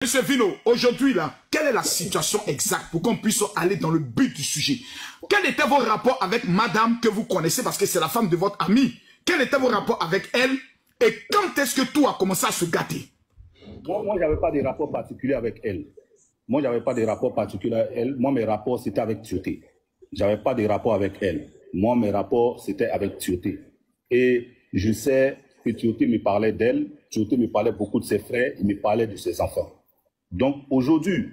Monsieur Vino, aujourd'hui là, quelle est la situation exacte pour qu'on puisse aller dans le but du sujet? Quel était vos rapports avec madame que vous connaissez parce que c'est la femme de votre ami? Quel était vos rapports avec elle? Et quand est-ce que tout a commencé à se gâter? Moi, je n'avais pas de rapport particulier avec elle. Moi, mes rapports, c'était avec Tioté. Je n'avais pas de rapport avec elle. Moi, mes rapports, c'était avec Tioté. Et je sais que Tioté me parlait d'elle. Tioté me parlait beaucoup de ses frères. Il me parlait de ses enfants. Donc, aujourd'hui,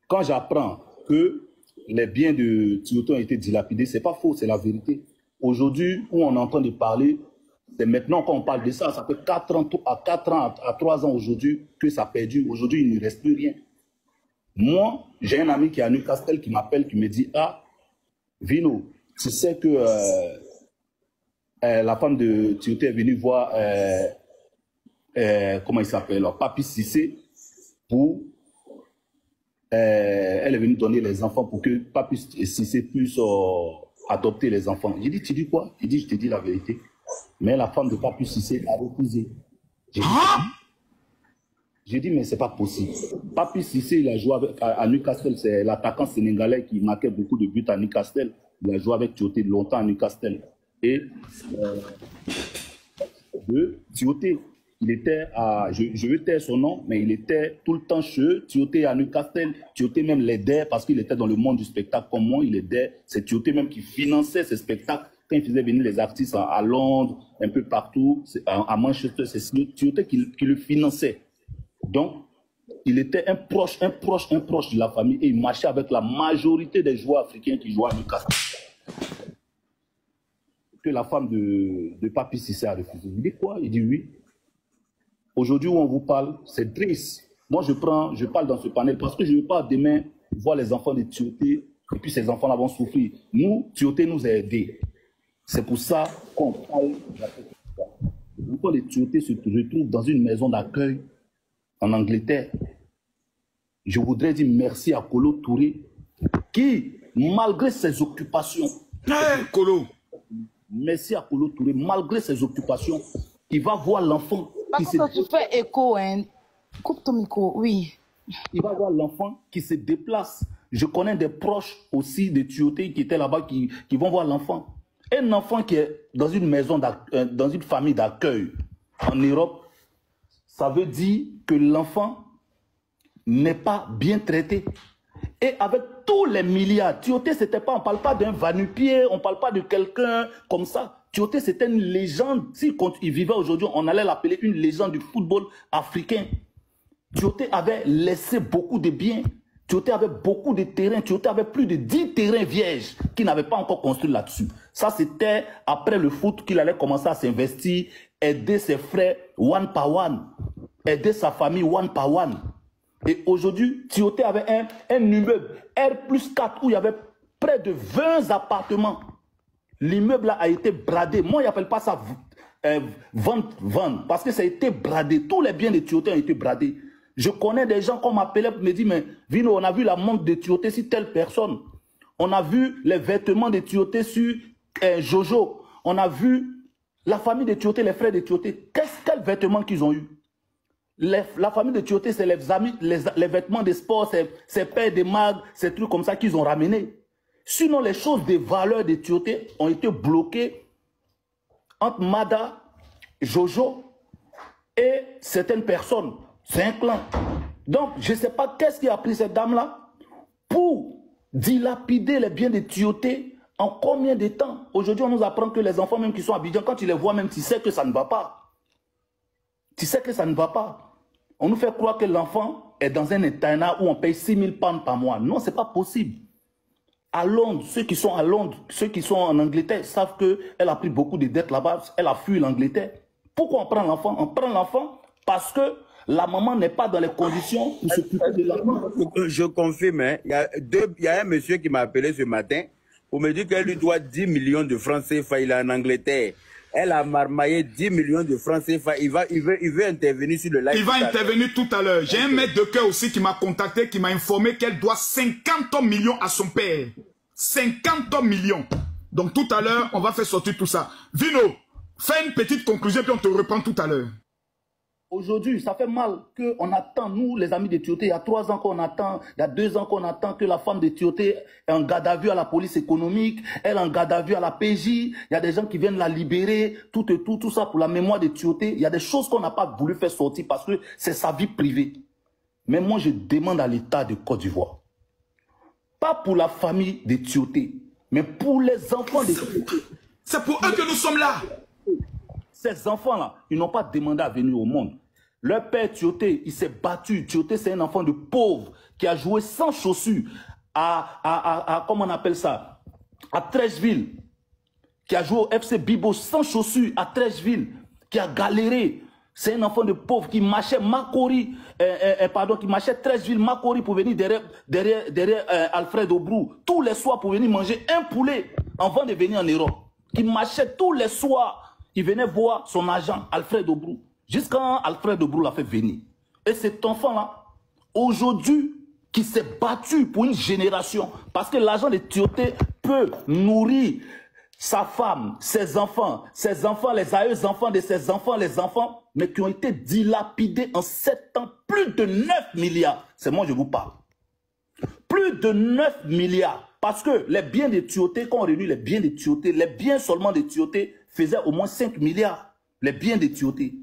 quand j'apprends que les biens de Tioté ont été dilapidés, ce n'est pas faux, c'est la vérité. Aujourd'hui, où on est en train de parler, c'est maintenant qu'on parle de ça. Ça fait 4 ans, à 3 ans aujourd'hui que ça a perdu. Aujourd'hui, il ne reste plus rien. Moi, j'ai un ami qui est à Newcastle qui m'appelle, qui me dit « Ah, Vino, tu sais que la femme de Tioté est venue voir, comment il s'appelle, Papi Cissé, pour... elle est venue donner les enfants pour que Papi Cissé puisse adopter les enfants. » J'ai dit « Tu dis quoi ?» Il dit « Je te dis la vérité. » Mais la femme de Papi Cissé a refusé. J'ai dit, mais c'est pas possible. Papi Cissé, il a joué à Newcastle, c'est l'attaquant sénégalais qui marquait beaucoup de buts à Newcastle. Il a joué avec Tioté longtemps à Newcastle. Et Tioté, il était à, je vais taire son nom, mais il était tout le temps chez Tioté à Newcastle. Tioté même l'aidait parce qu'il était dans le monde du spectacle comme moi, il aidait. C'est Tioté même qui finançait ces spectacles. Quand il faisait venir les artistes à Londres, un peu partout, à Manchester, c'est Tioté qui le finançait. Donc, il était un proche de la famille et il marchait avec la majorité des joueurs africains qui jouaient à Newcastle. Que la femme de Papi Cissé a refusé. Il dit quoi? Il dit oui. Aujourd'hui où on vous parle, c'est triste. Moi, je parle dans ce panel parce que je ne veux pas demain voir les enfants de Tioté et puis ces enfants-là vont souffrir. Nous, Tioté nous a aidés. C'est pour ça qu'on parle de la question. Les enfants de Tioté se retrouvent dans une maison d'accueil en Angleterre. Je voudrais dire merci à Kolo Touré qui, malgré ses occupations, merci à Kolo Touré, malgré ses occupations, il va voir l'enfant qui se... Tu fais écho, hein. Coupe ton micro, oui. Il va voir l'enfant qui se déplace. Je connais des proches aussi de Tioté qui étaient là-bas, qui vont voir l'enfant. Un enfant qui est dans une maison, dans une famille d'accueil en Europe, ça veut dire que l'enfant n'est pas bien traité. Et avec tous les milliards, Tioté, c'était pas, on ne parle pas d'un va-nu-pied, on ne parle pas de quelqu'un comme ça. Tioté, c'était une légende. Si quand il vivait aujourd'hui, on allait l'appeler une légende du football africain. Tioté avait laissé beaucoup de biens. Tioté avait beaucoup de terrains. Tioté avait plus de 10 terrains vierges qui n'avaient pas encore construit là-dessus. Ça, c'était après le foot qu'il allait commencer à s'investir, aider ses frères one par one, aider sa famille one par one. Et aujourd'hui, Tioté avait un immeuble R+4 où il y avait près de 20 appartements. L'immeuble a été bradé. Moi, je n'appelle pas ça vendre, parce que ça a été bradé. Tous les biens de Tioté ont été bradés. Je connais des gens qui m'appelaient pour me dire, mais Vino, on a vu la montre de Tioté sur telle personne. On a vu les vêtements de Tioté sur Jojo. On a vu la famille de Tioté, les frères de Tioté. Quels vêtements qu'ils ont eu? La famille de Tioté, c'est les vêtements de sport, ces paires de mags, ces trucs comme ça qu'ils ont ramenés. Sinon, les choses de valeur de Tioté ont été bloquées entre Mada, Jojo et certaines personnes. C'est un clan. Donc, je ne sais pas qu'est-ce qui a pris cette dame-là pour dilapider les biens de Tioté en combien de temps. Aujourd'hui, on nous apprend que les enfants même qui sont à Abidjan, quand tu les vois même, tu sais que ça ne va pas. Tu sais que ça ne va pas. On nous fait croire que l'enfant est dans un internat où on paye 6 000 pounds par mois. Non, ce n'est pas possible. À Londres, ceux qui sont à Londres, ceux qui sont en Angleterre savent qu'elle a pris beaucoup de dettes là-bas. Elle a fui l'Angleterre. Pourquoi on prend l'enfant? On prend l'enfant parce que la maman n'est pas dans les conditions pour s'occuper de l'enfant. Je confirme, hein, il y a un monsieur qui m'a appelé ce matin pour me dire qu'elle lui doit 10 millions de francs CFA. Il est en Angleterre. Elle a marmaillé 10 millions de francs CFA. Il veut intervenir sur le live. Il va intervenir tout à l'heure. J'ai un maître de cœur aussi qui m'a contacté, qui m'a informé qu'elle doit 50 millions à son père. 50 millions. Donc tout à l'heure, on va faire sortir tout ça. Vino, fais une petite conclusion puis on te reprend tout à l'heure. Aujourd'hui, ça fait mal qu'on attend, nous, les amis de Tioté, il y a 3 ans qu'on attend, il y a 2 ans qu'on attend que la femme de Tioté ait un garde à vue à la police économique, elle a un garde à vue à la PJ, il y a des gens qui viennent la libérer, tout ça pour la mémoire de Tioté. Il y a des choses qu'on n'a pas voulu faire sortir parce que c'est sa vie privée. Mais moi, je demande à l'État de Côte d'Ivoire, pas pour la famille de Tioté, mais pour les enfants de Tioté. C'est pour eux que nous sommes là. Ces enfants-là, ils n'ont pas demandé à venir au monde. Leur père Tioté, il s'est battu. Tioté, c'est un enfant de pauvre qui a joué sans chaussures comment on appelle ça, à Trècheville, qui a joué au FC Bibo sans chaussures à Trècheville, qui a galéré. C'est un enfant de pauvre qui marchait Makori, qui marchait Trècheville, Makori pour venir derrière Alfred Obrou, tous les soirs pour venir manger un poulet avant de venir en Europe. Qui marchait tous les soirs. Il venait voir son agent, Alfred Obrou, jusqu'à Alfred Obrou l'a fait venir. Et cet enfant-là, aujourd'hui, qui s'est battu pour une génération, parce que l'agent de Tioté peut nourrir sa femme, ses enfants, les aïeux enfants de ses enfants, les enfants, mais qui ont été dilapidés en 7 ans, plus de 9 milliards. C'est moi, je vous parle. Plus de 9 milliards. Parce que les biens de Tioté, quand on réunit les biens de Tioté, les biens seulement de Tioté faisaient au moins 5 milliards. Les biens de Tioté.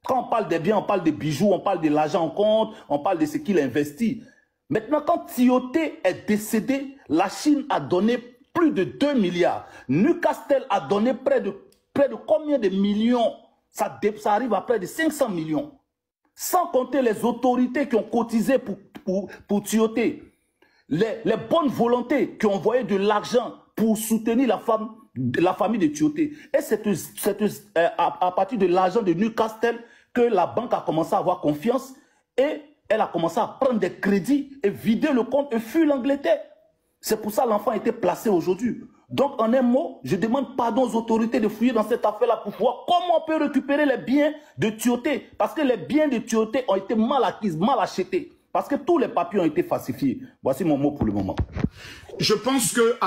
Quand on parle des biens, on parle des bijoux, on parle de l'argent en compte, on parle de ce qu'il investit. Maintenant, quand Tioté est décédé, la Chine a donné plus de 2 milliards. Newcastle a donné près de combien de millions? Ça arrive à près de 500 millions. Sans compter les autorités qui ont cotisé pour Tioté. Les bonnes volontés qui ont envoyé de l'argent pour soutenir la famille de Tioté. Et c'est à partir de l'argent de Newcastle que la banque a commencé à avoir confiance et elle a commencé à prendre des crédits et vider le compte et fuir l'Angleterre. C'est pour ça que l'enfant a été placé aujourd'hui. Donc, en un mot, je demande pardon aux autorités de fouiller dans cette affaire-là pour voir comment on peut récupérer les biens de Tioté. Parce que les biens de Tioté ont été mal acquis, mal achetés. Parce que tous les papiers ont été falsifiés. Voici mon mot pour le moment. Je pense que...